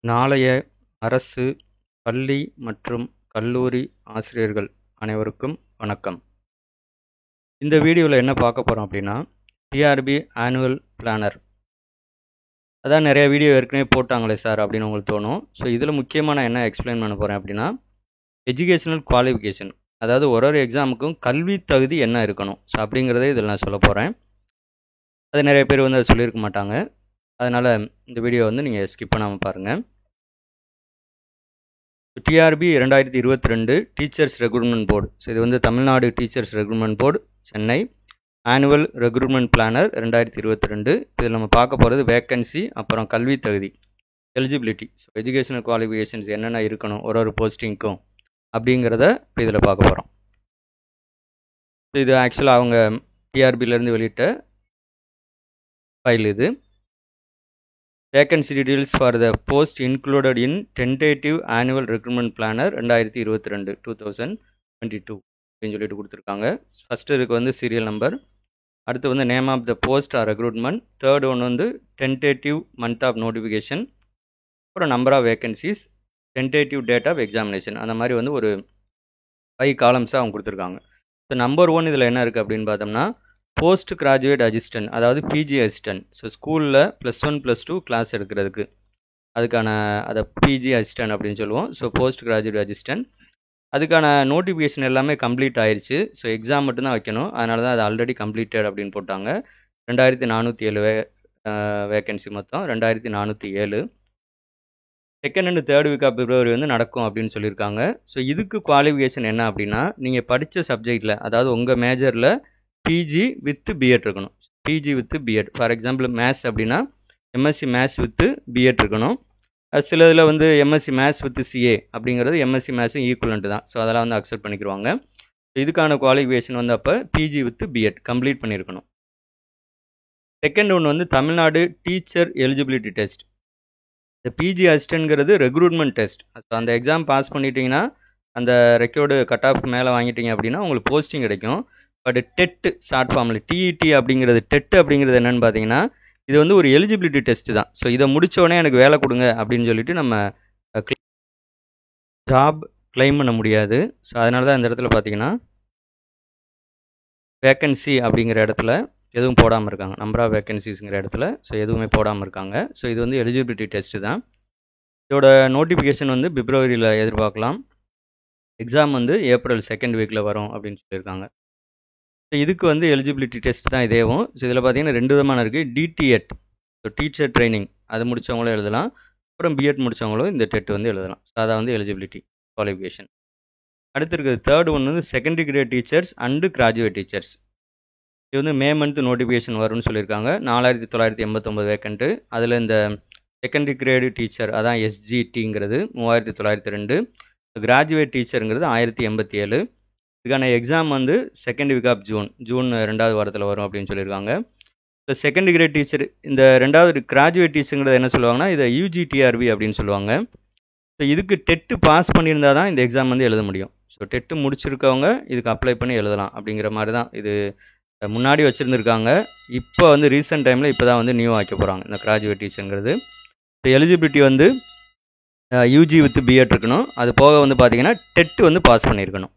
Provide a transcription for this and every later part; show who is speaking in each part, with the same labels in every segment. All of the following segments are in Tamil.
Speaker 1: நாளைய அரசு பள்ளி மற்றும் கல்லூரி ஆசிரியர்கள் அனைவருக்கும் வணக்கம். இந்த வீடியோவில் என்ன பார்க்க போகிறோம் அப்படின்னா, டிஆர்பி ஆனுவல் பிளானர். அதான் நிறைய வீடியோ ஏற்கனவே போட்டாங்களே சார் அப்படின்னு உங்களுக்கு தோணும். ஸோ இதில் முக்கியமாக நான் என்ன எக்ஸ்பிளைன் பண்ண போகிறேன் அப்படின்னா, எஜுகேஷனல் குவாலிஃபிகேஷன், அதாவது ஒரு எக்ஸாமுக்கும் கல்வி தகுதி என்ன இருக்கணும், ஸோ அப்படிங்கிறதே இதில் நான் சொல்ல போகிறேன். அது நிறைய பேர் அதை சொல்லியிருக்க மாட்டாங்க. அதனால் இந்த வீடியோ நீங்கள் ஸ்கிப் பண்ணாமல் பாருங்கள். TRB 2022 teachers recruitment board. So இது Tamil Nadu teachers recruitment board, Chennai. Annual recruitment planner 2022. இதில் நம்ம பார்க்க போகிறது வேக்கன்சி, அப்புறம் கல்வி தகுதி, எலிஜிபிலிட்டி. ஸோ எஜுகேஷனல் குவாலிஃபிகேஷன்ஸ் என்னென்ன இருக்கணும் ஒரு போஸ்டிங்க்கும் அப்படிங்கிறத இப்போ இதில் பார்க்க போகிறோம். இது ஆக்சுவலாக அவங்க டிஆர்பியிலேருந்து வெளியிட்ட ஃபைல் இது. Vacancy details for the post included in tentative annual recruitment planner 2022 அப்படின்னு சொல்லிட்டு கொடுத்துருக்காங்க. ஃபஸ்ட்டு இதுக்கு சீரியல் நம்பர், அடுத்து name of the post or recruitment, third one tentative month of notification, அப்புறம் number of vacancies, tentative date of examination. அந்த மாதிரி ஒரு 5 காலம்ஸாக அவங்க கொடுத்துருக்காங்க. ஸோ நம்பர் 1 இதில் என்ன இருக்குது அப்படின்னு பார்த்தோம்னா, போஸ்ட் கிராஜுவேட் அசிஸ்டன்ட், அதாவது பிஜி அசிஸ்டன்ட். ஸோ ஸ்கூலில் +1 +2 கிளாஸ் எடுக்கிறதுக்கு அதுக்கான அதை பிஜி அசிஸ்டன்ட் அப்படின்னு சொல்லுவோம். ஸோ போஸ்ட் கிராஜுவேட் அசிஸ்டன்ட், அதுக்கான நோட்டிஃபிகேஷன் எல்லாமே கம்ப்ளீட் ஆயிடுச்சு. ஸோ எக்ஸாம் மட்டும்தான் வைக்கணும். அதனால தான் அது ஆல்ரெடி கம்ப்ளீட்டட் அப்படின்னு போட்டாங்க. 2407 வேகன்சி, மொத்தம் 2407. Second and third week of February நடக்கும் அப்படின்னு சொல்லியிருக்காங்க. ஸோ இதுக்கு குவாலிஃபிகேஷன் என்ன அப்படின்னா, நீங்கள் படித்த சப்ஜெக்டில், அதாவது உங்கள் மேஜரில் பிஜி வித் பிஎட் இருக்கணும். PG with BEd. For example maths அப்படின்னா எம்எஸ்சி மேத்ஸ் வித் பிஎட் இருக்கணும். சில இதில் எம்எஸ்சி மேத்ஸ் வித் சிஏ அப்படிங்கிறது எம்எஸ்சி மேத்ஸும் ஈக்குவலண்ட் தான். ஸோ அதெல்லாம் அக்செப்ட் பண்ணிக்கிடுவாங்க. இதுக்கான குவாலிஃபிகேஷன் அப்போ பிஜி வித் பிஎட் கம்ப்ளீட் பண்ணியிருக்கணும். செகண்ட் ஒன்று தமிழ்நாடு டீச்சர் எலிஜிபிலிட்டி டெஸ்ட். இந்த பிஜி அசிஸ்டன்ட்ங்கிறது ரெக்ரூட்மெண்ட் டெஸ்ட். ஸோ அந்த எக்ஸாம் பாஸ் பண்ணிட்டீங்கன்னா, அந்த ரெக்கார்டு கட் ஆஃப் மேலே வாங்கிட்டீங்க அப்படின்னா உங்களுக்கு போஸ்டிங் கிடைக்கும். பட் டெட் ஷார்ட் ஃபார்மில் டிஇடி அப்படிங்கிறது, டெட் அப்படிங்கிறது என்னென்னு பார்த்தீங்கன்னா, இது ஒரு எலிஜிபிலிட்டி டெஸ்ட்டு தான். ஸோ இதை முடித்தோடனே எனக்கு வேலை கொடுங்க அப்படின்னு சொல்லிட்டு நம்ம ஜாப் கிளைம் பண்ண முடியாது. ஸோ அதனால தான் இந்த இடத்துல பார்த்தீங்கன்னா வேக்கன்சி அப்படிங்கிற இடத்துல எதுவும் போடாமல் இருக்காங்க. நம்பர் ஆஃப் வேக்கன்சிஸுங்கிற இடத்துல ஸோ எதுவுமே போடாமல் இருக்காங்க. ஸோ இது எலிஜிபிலிட்டி டெஸ்ட்டு தான். இதோட நோட்டிஃபிகேஷன் பிப்ரவரியில் எதிர்பார்க்கலாம். எக்ஸாம் ஏப்ரல் 2nd வீக்கில் வரும் அப்படின்னு சொல்லியிருக்காங்க. ஸோ இதுக்கு எலிஜிபிலிட்டி டெஸ்ட் தான் இதேவும். ஸோ இதில் பார்த்தீங்கன்னா 2 விதமான இருக்குது. டிடிஎட், ஸோ டீச்சர் ட்ரைனிங், அது முடித்தவங்களும் எழுதலாம். அப்புறம் பிஎட் முடித்தவங்களும் இந்த டெட் எழுதலாம். ஸோ அதான் எலிஜிபிலிட்டி குவாலிஃபிகேஷன். அடுத்து இருக்குது third one secondary great teachers and graduate teachers. இது மே மந்த் நோட்டிஃபிகேஷன் வரும்னு சொல்லியிருக்காங்க. 4989 வேக்கண்ட்டு. அதில் இந்த செகண்டரி கிரேடு டீச்சர், அதான் எஸ்ஜிடிங்கிறது 3902. கிராஜுவேட் டீச்சருங்கிறது 1087. இதுக்கான exam 2nd week of June 2வது வாரத்தில் வரும் அப்படின்னு சொல்லியிருக்காங்க. ஸோ செகண்ட் கிரேட் டீச்சர், இந்த 2வது கிராஜுவேட் டீச்சருங்கிறது என்ன சொல்லுவாங்கன்னா, இதை யூஜிடிஆர்பி அப்படின்னு சொல்லுவாங்க. ஸோ இதுக்கு டெட்டு பாஸ் பண்ணியிருந்தால் தான் இந்த எக்ஸாம் எழுத முடியும். ஸோ டெட்டு முடிச்சிருக்கவங்க இதுக்கு அப்ளை பண்ணி எழுதலாம் அப்படிங்கிற மாதிரி தான் இது முன்னாடி வச்சுருந்துருக்காங்க. இப்போ ரீசெண்ட் டைமில் இப்போ தான் நியூ ஆக்க போகிறாங்க இந்த கிராஜுவேட் டீச்சருங்கிறது. So eligibility UG with BEd இருக்கணும். அது போக பார்த்தீங்கன்னா டெட்டு பாஸ் பண்ணியிருக்கணும்.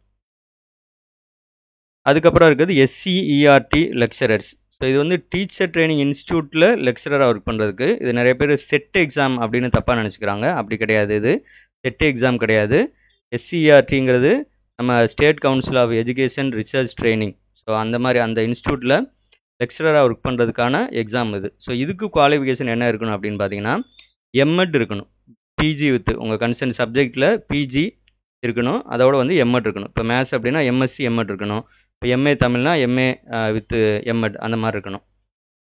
Speaker 1: அதுக்கப்புறம் இருக்குது எஸ்சிஇஆர்டி லெக்சரர்ஸ். ஸோ இது டீச்சர் ட்ரைனிங் இன்ஸ்டியூட்டில் லெக்சரராக ஒர்க் பண்ணுறதுக்கு. இது நிறைய பேர் செட் எக்ஸாம் அப்படின்னு தப்பாக நினச்சிக்கிறாங்க. அப்படி கிடையாது. இது செட் எக்ஸாம் கிடையாது. எஸ்சிஇஆர்டிங்கிறது நம்ம state council of education research training. So அந்த மாதிரி அந்த இன்ஸ்டியூட்டில் லெக்சரராக ஒர்க் பண்ணுறதுக்கான எக்ஸாம் இது. ஸோ இதுக்கு குவாலிஃபிகேஷன் என்ன இருக்கணும் அப்படின்னு பார்த்தீங்கன்னா, எம்எட் இருக்கணும். பிஜி வித் உங்கள் கன்சர்ன் சப்ஜெக்டில் பிஜி இருக்கணும். அதோட எம்எட் இருக்கணும். இப்போ மேத்ஸ் அப்படின்னா எம்எஸ்சி எம்எட் இருக்கணும். இப்போ எம்ஏ தமிழ்னா எம்ஏ வித் எம்எட் அந்த மாதிரி இருக்கணும்.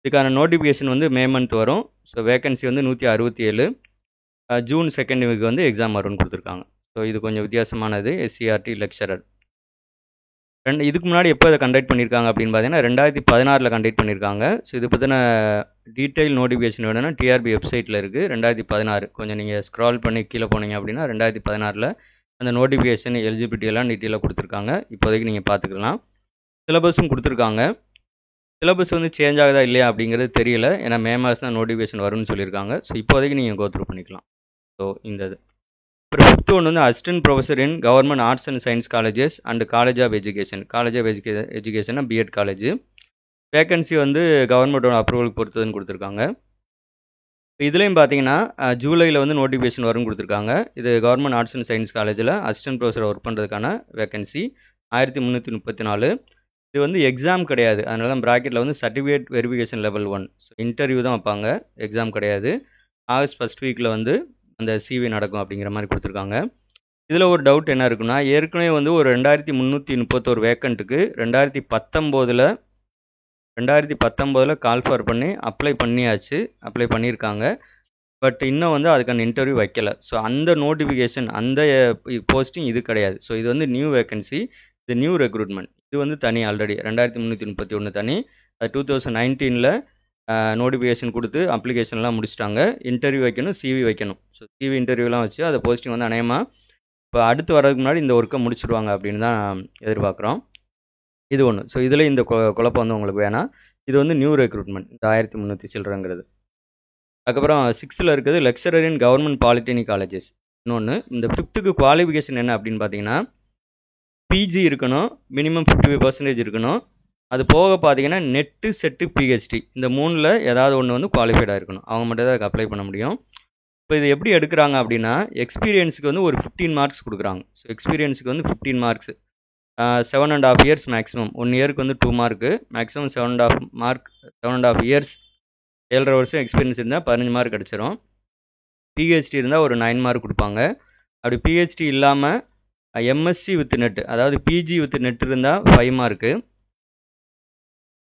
Speaker 1: இதுக்கான நோட்டிஃபிகேஷன் மே மந்த் வரும். So vacancy 167. June 2nd week exam வரும்னு கொடுத்துருக்காங்க. ஸோ இது கொஞ்சம் வித்தியாசமானது. எஸ்சிஆர்டி லெக்சரர் இதுக்கு முன்னாடி எப்போ இதை கண்டக்ட் பண்ணியிருக்காங்க அப்படின்னு பார்த்தீங்கன்னா 2016 கண்டக்ட் பண்ணியிருக்காங்க. ஸோ இது பற்றின டீட்டெயில் நோட்டிஃபிகேஷன் வேணும்னா டிஆர்பி வெப்சைட்டில் இருக்குது. 2016 கொஞ்சம் நீங்கள் ஸ்க்ரால் பண்ணி கீழே போனீங்க அப்படின்னா 2016 அந்த நோட்டிஃபிகேஷன் எலிஜிபிலிட்டி எல்லாம் டீட்டெயிலாக கொடுத்துருக்காங்க. இப்போதைக்கு நீங்கள் பார்த்துக்கலாம். சிலபஸும் கொடுத்துருக்காங்க. சிலபஸ் சேஞ்ச் ஆகுதா இல்லையா அப்படிங்கிறது தெரியல. ஏன்னா மே மாதம் தான் நோட்டிஃபிகேஷன் வரும்னு சொல்லியிருக்காங்க. ஸோ இப்போதைக்கு நீங்கள் கோ த்ரூ பண்ணிக்கலாம். ஸோ இந்த இது. அப்புறம் ஃபிஃப்த் ஒன்று வந்து assistant professor in government arts and science colleges and college of education. College of எஜுகேஷன்னா பிஎட் காலேஜ். வேகன்சி வந்து கவர்மெண்ட்டோட அப்ரூவல் பொறுத்ததுன்னு கொடுத்துருக்காங்க. இப்போ இதுலேயும் பார்த்தீங்கன்னா ஜூலையில் வந்து நோட்டிஃபிகேஷன் வரும்னு கொடுத்துருக்காங்க. இது கவர்மெண்ட் ஆர்ட்ஸ் அண்ட் சயின்ஸ் காலேஜில் அசிஸ்டன்ட் ப்ரொஃபஸர் ஒர்க் பண்ணுறதுக்கான வேகன்சி 1334. இது வந்து எக்ஸாம் கிடையாது, அதனால தான் ப்ராக்கெட்டில் வந்து certificate verification level 1. So interview தான் வைப்பாங்க, எக்ஸாம் கிடையாது. ஆகஸ்ட் ஃபர்ஸ்ட் வீக்கில் வந்து அந்த சிவி நடக்கும் அப்படிங்கிற மாதிரி கொடுத்துருக்காங்க. இதில் ஒரு டவுட் என்ன இருக்குன்னா, ஏற்கனவே வந்து ஒரு 2331 வேக்கண்ட்டுக்கு 2019 கால் ஃபார் பண்ணி அப்ளை பண்ணியிருக்காங்க. பட் இன்னும் வந்து அதுக்கான இன்டர்வியூ வைக்கல. ஸோ அந்த நோட்டிஃபிகேஷன் அந்த போஸ்டிங் இது கிடையாது. ஸோ இது வந்து நியூ வேக்கன்சி, இது நியூ ரெக்ரூட்மெண்ட். இது வந்து தனி, ஆல்ரெடி 2331 தனி. அது 2019 நோட்டிஃபிகேஷன் கொடுத்து அப்ளிகேஷன்லாம் முடிச்சிட்டாங்க. இன்டர்வியூ வைக்கணும், சிவி வைக்கணும். ஸோ சிவி இன்டர்வியூலாம் வச்சு அதை போஸ்டிங் வந்து அநேகமாக இப்போ அடுத்து வர்றதுக்கு முன்னாடி இந்த ஒர்க்கை முடிச்சிடுவாங்க அப்படின்னு தான் எதிர்பார்க்குறோம். இது ஒன்று. ஸோ இதில் இந்த குழப்பம் வந்து உங்களுக்கு வேணாம். இது வந்து நியூ ரெக்ரூட்மெண்ட், இந்த 1300 சில்றங்கிறது. அதுக்கப்புறம் 6th இருக்குது லெக்சரர் இன் கவர்மெண்ட் பாலிடெக்னிக் காலேஜஸ். இன்னொன்று, இந்த 5th குவாலிஃபிகேஷன் என்ன அப்படின்னு பார்த்தீங்கன்னா, பிஜி இருக்கணும், மினிமம் 55% இருக்கணும். அது போக பார்த்தீங்கன்னா நெட்டு செட்டு பிஹெச்டி இந்த 3ல் ஏதாவது ஒன்று வந்து குவாலிஃபைடாக இருக்கணும். அவங்க மட்டும் தான் அதுக்கு அப்ளை பண்ண முடியும். இப்போ இது எப்படி எடுக்கிறாங்க அப்படின்னா, எக்ஸ்பீரியன்ஸுக்கு வந்து ஒரு 15 மார்க்ஸ் கொடுக்குறாங்க. ஸோ எக்ஸ்பீரியன்ஸுக்கு வந்து 15 மார்க்ஸ், 7.5 இயர்ஸ் மேக்ஸிமம். 1 இயருக்கு வந்து 2 மார்க்கு, மேக்ஸிமம் 7.5 இயர்ஸ், 7.5 வருஷம் எக்ஸ்பீரியன்ஸ் இருந்தால் 15 மார்க் கிடச்சிரும். பிஹெச்டி இருந்தால் ஒரு 9 மார்க் கொடுப்பாங்க. அப்படி பிஹெச்டி இல்லாமல் எம்எஸ்சி வித் நெட், அதாவது பிஜி வித் நெட் இருந்தால் 5 மார்க்கு,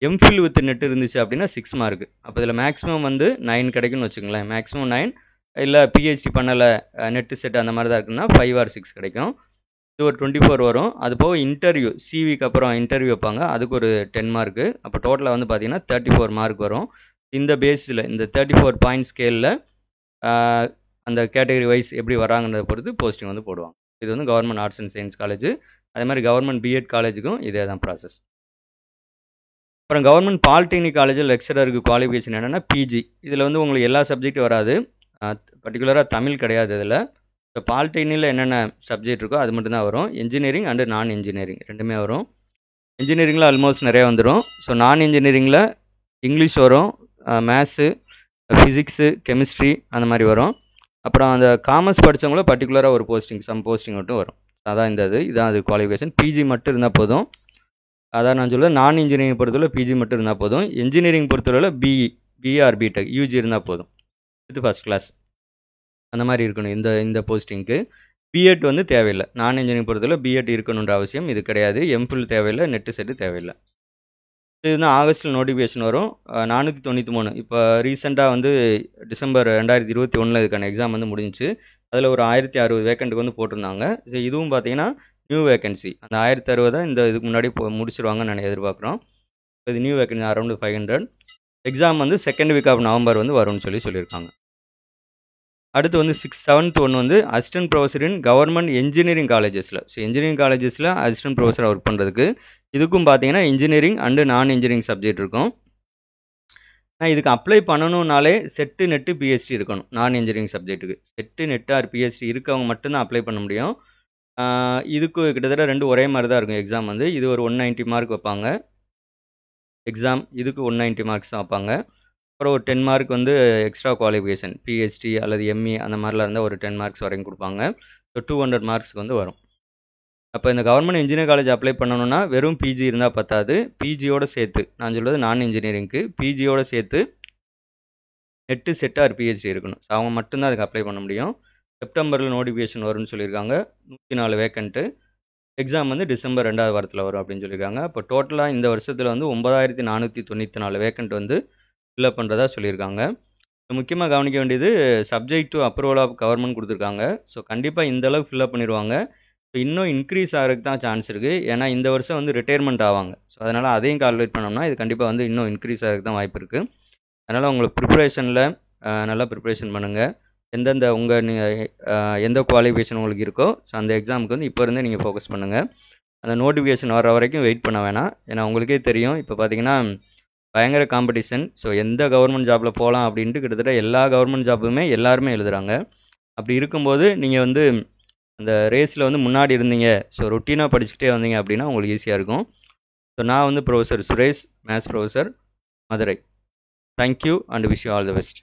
Speaker 1: எம்ஃபில் வித் நெட் இருந்துச்சு அப்படின்னா 6 மார்க்கு. அப்போ இதில் மேக்ஸிமம் வந்து 9 கிடைக்குன்னு வச்சுக்கோங்களேன். மேக்ஸிமம் 9, இல்லை பிஹெச்டி பண்ணலை, நெட்டு செட் அந்த மாதிரி தான் இருக்குன்னா 5 or 6 கிடைக்கும். இது ஒரு 24 வரும். அது போக இன்டர்வியூ, சிவிக்கு அப்புறம் இன்டர்வியூ வைப்பாங்க, அதுக்கு ஒரு 10 மார்க்கு. அப்போ டோட்டலாக வந்து பார்த்தீங்கன்னா 34 மார்க் வரும். இந்த பேஸில், இந்த 34 பாயிண்ட் ஸ்கேலில் அந்த கேட்டகரி வைஸ் எப்படி வராங்கன்றதை பொறுத்து போஸ்டிங் வந்து போடுவாங்க. இது வந்து government arts and science college. அதே மாதிரி கவர்மெண்ட் பிஎட் காலேஜுக்கும் இதே தான் ப்ராசஸ். அப்புறம் கவர்மெண்ட் பாலிடெக்னிக் காலேஜில் லெக்சரருக்கு குவாலிஃபிகேஷன் என்னென்னா பிஜி. இதில் வந்து உங்களுக்கு எல்லா சப்ஜெக்ட்டும் வராது, பர்டிகுலராக தமிழ் கிடையாது. இதில் இப்போ பாலிடெக்னிக்கில் என்னென்ன சப்ஜெக்ட் இருக்கோ அது மட்டும்தான் வரும். இன்ஜினியரிங் அண்டு நான் இன்ஜினியரிங் ரெண்டுமே வரும். இன்ஜினியரிங்கில் ஆல்மோஸ்ட் நிறையா வந்துடும். ஸோ நான் இன்ஜினியரிங்கில் இங்கிலீஷ் வரும், மேத்ஸு, ஃபிசிக்ஸு, கெமிஸ்ட்ரி அந்த மாதிரி வரும். அப்புறம் அந்த காமர்ஸ் படித்தவங்கள பர்டிகுலராக ஒரு சம் போஸ்டிங் மட்டும் வரும். அதான் இதான் அது குவாலிஃபிகேஷன். பிஜி மட்டும் இருந்தால் போதும். அதான் நான் சொல்ல, நான் இன்ஜினியரிங் பொறுத்தவரை பிஜி மட்டும் இருந்தால் போதும். இன்ஜினியரிங் பொறுத்தவரை பிஆர் பிடெக் யூஜி இருந்தால் போதும். இது ஃபஸ்ட் கிளாஸ் அந்த மாதிரி இருக்கணும் இந்த போஸ்டிங்க்கு. பிஎட் வந்து தேவையில்லை. நான் இன்ஜினியரிங் பொறுத்தவரை பிஎட் இருக்கணுன்ற அவசியம் இது கிடையாது. எம்ஃபில் தேவையில்லை, நெட்டு செட்டு தேவையில்லை. இதுதான் ஆகஸ்ட்டில் நோட்டிஃபிகேஷன் வரும். 493 இப்போ ரீசெண்டாக வந்து டிசம்பர் 2021 இதுக்கான எக்ஸாம் வந்து முடிஞ்சிச்சு. அதில் ஒரு 1060 வேக்கண்ட்டுக்கு வந்து போட்டிருந்தாங்க. இதுவும் பார்த்தீங்கன்னா நியூ வேக்கன்சி. அந்த 1060 இந்த இதுக்கு முன்னாடி முடிச்சிருவாங்கன்னு நான் எதிர்பார்க்குறோம். இது நியூ வேக்கன்சி அரௌண்ட் 500. எக்ஸாம் வந்து 2nd வீக் ஆஃப் நவம்பர் வந்து வரும்னு சொல்லியிருக்காங்க. அடுத்து வந்து 7th ஒன்று வந்து assistant professor in government engineering காலேஜஸில். ஸோ இன்ஜினியரிங் காலேஜஸில் அசிஸ்டன்ட் ப்ரொஃபஸராக ஒர்க் பண்ணுறதுக்கு இதுக்கும் பார்த்தீங்கன்னா இன்ஜினியரிங் அண்டு நான் இன்ஜினியரிங் சப்ஜெக்ட் இருக்கும். நான் இதுக்கு அப்ளை பண்ணணுன்னாலே செட்டு நெட்டு பிஹெச்டி இருக்கணும். நான் இன்ஜினியரிங் சப்ஜெக்ட்டுக்கு செட்டு நெட்டு ஆர் பிஹெச்டி இருக்கவங்க மட்டும்தான் அப்ளை பண்ண முடியும். இதுக்கு கிட்டத்தட்ட 2 ஒரே மாதிரி தான் இருக்கும் எக்ஸாம் வந்து. இது ஒரு 190 மார்க் வைப்பாங்க எக்ஸாம், இதுக்கு 190 மார்க்ஸ் தான் வைப்பாங்க. அப்புறம் ஒரு 10 மார்க் வந்து எக்ஸ்ட்ரா குவாலிஃபிகேஷன், பிஹெச்டி அல்லது எம்இ அந்த மாதிரிலாம் இருந்தால் ஒரு 10 மார்க்ஸ் வரைக்கும் கொடுப்பாங்க. ஸோ 200 மார்க்ஸ்க்கு வந்து வரும். அப்போ இந்த கவர்மெண்ட் இன்ஜினியரிங் காலேஜ் அப்ளை பண்ணணும்னா வெறும் பிஜி இருந்தால் பத்தாது. பிஜியோடு சேர்த்து, நான் சொல்வது நான் இன்ஜினியரிங்க்கு, பிஜியோடு சேர்த்து நெட்டு செட் ஆர் பிஹெச்டி இருக்கணும். ஸோ அவங்க மட்டும்தான் அதுக்கு அப்ளை பண்ண முடியும். செப்டம்பரில் நோட்டிஃபிகேஷன் வரும்னு சொல்லியிருக்காங்க. 104 வேக்கண்ட்டு. எக்ஸாம் வந்து டிசம்பர் 2வது வாரத்தில் வரும் அப்படின்னு சொல்லியிருக்காங்க. இப்போ டோட்டலாக இந்த வருஷத்தில் வந்து 9494 வேக்கண்ட் வந்து ஃபில்அப் பண்ணுறதா சொல்லியிருக்காங்க. முக்கியமாக கவனிக்க வேண்டியது subject to approval of government கொடுத்துருக்காங்க. ஸோ கண்டிப்பாக இந்த அளவுக்கு ஃபில்அப் பண்ணிடுவாங்க. ஸோ இன்னும் இன்க்ரீஸ் ஆகிறதுக்கு தான் சான்ஸ் இருக்குது. ஏன்னா இந்த வருஷம் வந்து ரிட்டையர்மெண்ட் ஆவாங்க. ஸோ அதனால் அதையும் கால்குலேட் பண்ணோம்னா இது கண்டிப்பாக வந்து இன்னும் இன்க்ரீஸ் ஆகிறதுக்கு தான் வாய்ப்பு இருக்குது. அதனால் உங்களுக்கு ப்ரிப்பரேஷனில் நல்லா ப்ரிப்பரேஷன் பண்ணுங்கள். எந்தெந்த எந்த குவாலிஃபிகேஷன் உங்களுக்கு இருக்கோ ஸோ அந்த எக்ஸாமுக்கு வந்து இப்போ இருந்தே நீங்கள் ஃபோக்கஸ் பண்ணுங்கள். அந்த நோட்டிஃபிகேஷன் வர வரைக்கும் வெயிட் பண்ண வேணாம். ஏன்னா உங்களுக்கே தெரியும் இப்போ பார்த்தீங்கன்னா பயங்கர காம்படிஷன். ஸோ எந்த கவர்மெண்ட் ஜாபில் போகலாம் அப்படின்ட்டு கிட்டத்தட்ட எல்லா கவர்மெண்ட் ஜாப்புமே எல்லாருமே எழுதுகிறாங்க. அப்படி இருக்கும்போது நீங்கள் வந்து அந்த ரேஸில் வந்து முன்னாடி இருந்தீங்க, ஸோ ரொட்டீனாக படிச்சுக்கிட்டே வந்தீங்க அப்படின்னா உங்களுக்கு ஈஸியாக இருக்கும். ஸோ நான் வந்து professor Suresh, maths professor, Madurai. Thank you and wish you all the best.